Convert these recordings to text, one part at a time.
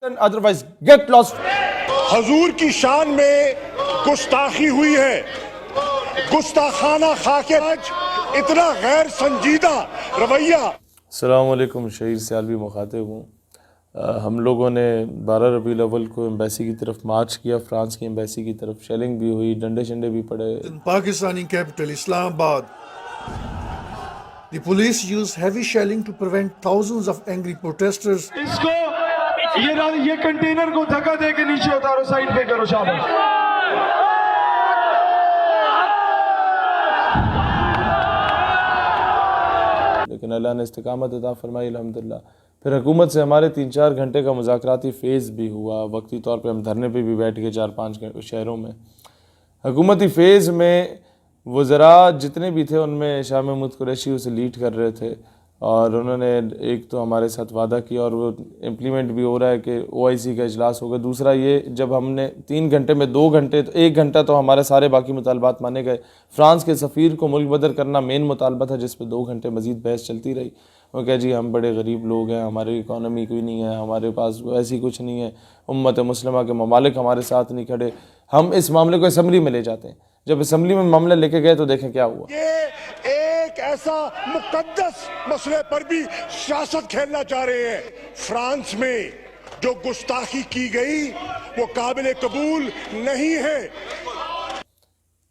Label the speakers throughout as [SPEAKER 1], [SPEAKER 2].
[SPEAKER 1] otherwise get lost.
[SPEAKER 2] حضور کی شان میں گستاخی ہوئی ہے، گستاخانہ خاکے آج اتنا غیر سنجیدہ رویہ۔
[SPEAKER 1] السلام علیکم، شہیر سیالوی مخاطب ہوں۔ ہم لوگوں نے 12 ربیع الاول کو ایمبیسی کی طرف مارچ کیا، فرانس کی ایمبیسی کی طرف شیلنگ بھی ہوئی، ڈنڈے شنڈے بھی پڑے۔
[SPEAKER 3] In Pakistani capital Islamabad, the police used heavy shelling to prevent thousands of angry protesters.
[SPEAKER 4] اس کو یہ کنٹینر کو دھکا دے کے نیچے اتارو، سائڈ پہ کرو شاباش۔
[SPEAKER 1] لیکن اللہ نے استقامت عطا فرمائی الحمدللہ۔ پھر حکومت سے ہمارے 3-4 گھنٹے کا مذاکراتی فیز بھی ہوا، وقتی طور پہ ہم دھرنے پہ بھی بیٹھ گئے 4-5 شہروں میں۔ حکومتی فیز میں وزراء جتنے بھی تھے ان میں شاہ محمود قریشی اسے لیڈ کر رہے تھے، اور انہوں نے ایک تو ہمارے ساتھ وعدہ کیا اور وہ امپلیمنٹ بھی ہو رہا ہے کہ OIC کا اجلاس ہوگا۔ دوسرا یہ، جب ہم نے 3 گھنٹے میں 2 گھنٹے تو 1 گھنٹہ تو ہمارے سارے باقی مطالبات مانے گئے۔ فرانس کے سفیر کو ملک بدر کرنا مین مطالبہ تھا، جس پہ 2 گھنٹے مزید بحث چلتی رہی۔ وہ کہا جی ہم بڑے غریب لوگ ہیں، ہماری اکانومی کوئی نہیں ہے، ہمارے پاس ایسی کچھ نہیں ہے، امت مسلمہ کے ممالک ہمارے ساتھ نہیں کھڑے۔ ہم اس معاملے کو اسمبلی میں لے جاتے ہیں، جب اسمبلی میں معاملہ لے کے گئے تو دیکھیں کیا ہوا۔
[SPEAKER 2] یہ ایک ایسا مقدس مسئلے پر بھی سیاست کھیلنا چاہ رہے ہیں۔ فرانس میں جو گستاخی کی گئی وہ قابل قبول نہیں ہے۔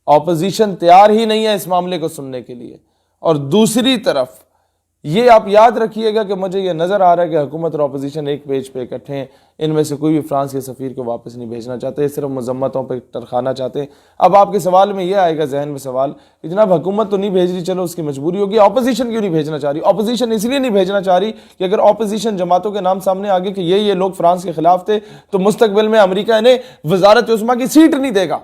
[SPEAKER 1] اپوزیشن تیار ہی نہیں ہے اس معاملے کو سننے کے لیے۔ اور دوسری طرف یہ آپ یاد رکھیے گا کہ مجھے یہ نظر آ رہا ہے کہ حکومت اور اپوزیشن ایک پیج پہ اکٹھے ہیں، ان میں سے کوئی بھی فرانس کے سفیر کو واپس نہیں بھیجنا چاہتے، صرف مذمتوں پہ ٹرخانا چاہتے ہیں۔ اب آپ کے سوال میں یہ آئے گا ذہن میں سوال کہ جناب حکومت تو نہیں بھیج رہی، چلو اس کی مجبوری ہوگی، اپوزیشن کیوں نہیں بھیجنا چاہ رہی؟ اپوزیشن اس لیے نہیں بھیجنا چاہ رہی کہ اگر اپوزیشن جماعتوں کے نام سامنے آگے کہ یہ لوگ فرانس کے خلاف تھے تو مستقبل میں امریکہ انہیں وزارت عظمیٰ کی سیٹ نہیں دے گا،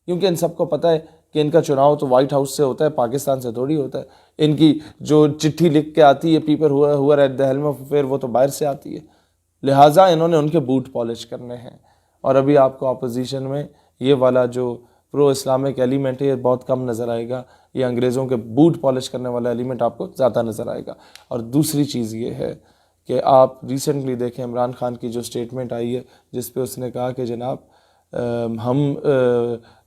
[SPEAKER 1] کیونکہ ان سب کو پتہ ہے کہ ان کا چناؤ تو وائٹ ہاؤس سے ہوتا ہے، پاکستان سے تھوڑی ہوتا ہے۔ ان کی جو چٹھی لکھ کے آتی ہے پیپر ہوا at the helm of affair, وہ تو باہر سے آتی ہے، لہٰذا انہوں نے ان کے بوٹ پالش کرنے ہیں۔ اور ابھی آپ کو اپوزیشن میں یہ والا جو پرو اسلامک ایلیمنٹ ہے یہ بہت کم نظر آئے گا، یہ انگریزوں کے بوٹ پالش کرنے والا ایلیمنٹ آپ کو زیادہ نظر آئے گا۔ اور دوسری چیز یہ ہے کہ آپ ریسنٹلی دیکھیں عمران خان کی جو اسٹیٹمنٹ آئی ہے، جس پہ اس نے کہا کہ جناب ہم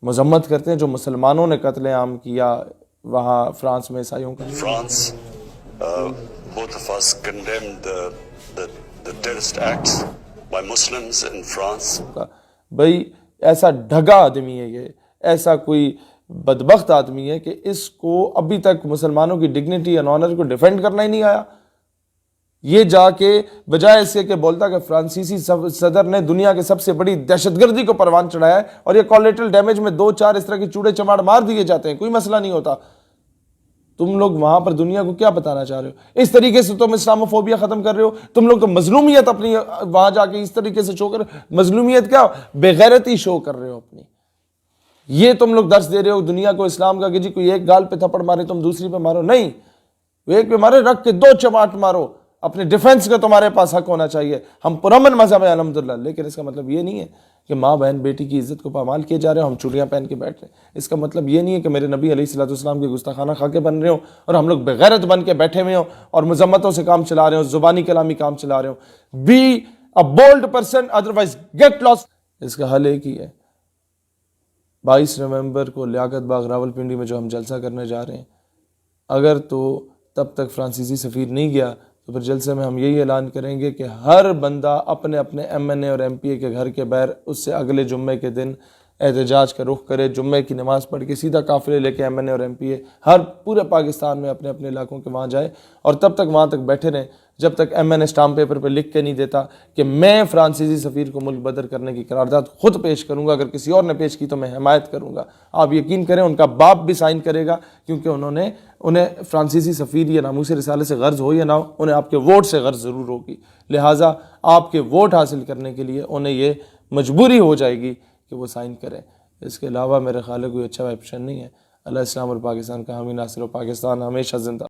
[SPEAKER 1] مذمت کرتے ہیں جو مسلمانوں نے قتل عام کیا وہاں فرانس میں عیسائیوں کا۔
[SPEAKER 5] France, both of us condemned the terrorist acts by Muslims in France.
[SPEAKER 1] بھئی ایسا ڈھگا آدمی ہے، یہ ایسا کوئی بدبخت آدمی ہے کہ اس کو ابھی تک مسلمانوں کی ڈگنیٹی اور آنر کو ڈیفینڈ کرنا ہی نہیں آیا۔ یہ جا کے بجائے اس کے بولتا کہ فرانسیسی صدر نے دنیا کے سب سے بڑی دہشت گردی کو پروان چڑھایا ہے، اور یہ کولیٹرل ڈیمیج میں 2-4 اس طرح کے چوڑے چماڑ مار دیے جاتے ہیں، کوئی مسئلہ نہیں ہوتا۔ تم لوگ وہاں پر دنیا کو کیا بتانا چاہ رہے ہو؟ اس طریقے سے تم اسلاموفوبیا ختم کر رہے ہو، تم لوگ تو مظلومیت اپنی وہاں جا کے اس طریقے سے شو کر، مظلومیت کیا، بے غیرتی شو کر رہے ہو اپنی۔ یہ تم لوگ درس دے رہے ہو دنیا کو اسلام کا کہ جی کوئی ایک گال پہ تھپڑ مارے تم دوسری پہ مارو، نہیں، ایک پہ مارے رکھ کے 2 چماٹ مارو، اپنے ڈیفنس کا تمہارے پاس حق ہونا چاہیے۔ ہم پرامن مذہب ہے الحمدللہ، لیکن اس کا مطلب یہ نہیں ہے کہ ماں بہن بیٹی کی عزت کو پامال کیے جا رہے ہو، ہم چوڑیاں پہن کے بیٹھ رہے ہیں۔ اس کا مطلب یہ نہیں ہے کہ میرے نبی علیہ الصلوۃ والسلام کے گستاخانہ خاکے بن رہے ہوں اور ہم لوگ بغیرت بن کے بیٹھے ہوئے ہوں اور مذمتوں سے کام چلا رہے ہوں، زبانی کلامی کام چلا رہے ہوں۔ Be a bold person otherwise get lost. اس کا حل ایک ہی ہے، 22 نومبر کو لیاقت باغ راولپنڈی میں جو ہم جلسہ کرنے جا رہے ہیں، اگر تو تب تک فرانسیسی سفیر نہیں گیا تو پھر جلسے میں ہم یہی اعلان کریں گے کہ ہر بندہ اپنے اپنے MNA اور MPA کے گھر کے باہر اس سے اگلے جمعے کے دن احتجاج کا رخ کرے، جمعے کی نماز پڑھ کے سیدھا قافلے لے کے MNA اور MPA ہر پورے پاکستان میں اپنے اپنے علاقوں کے وہاں جائے، اور تب تک وہاں تک بیٹھے رہیں جب تک MNA اسٹامپ پیپر پہ لکھ کے نہیں دیتا کہ میں فرانسیسی سفیر کو ملک بدر کرنے کی قرارداد خود پیش کروں گا، اگر کسی اور نے پیش کی تو میں حمایت کروں گا۔ آپ یقین کریں ان کا باپ بھی سائن کرے گا، کیونکہ انہیں فرانسیسی سفیر یا ناموس رسالے سے غرض ہو یا نہ ہو، انہیں آپ کے ووٹ سے غرض ضرور ہوگی، لہٰذا آپ کے ووٹ حاصل کرنے کے لیے انہیں یہ مجبوری ہو جائے گی کہ وہ سائن کریں۔ اس کے علاوہ میرے خیال ہے کوئی اچھا آپشن نہیں ہے۔ اللہ اسلام اور پاکستان کا حامی ناصر و پاکستان ہمیشہ زندہ۔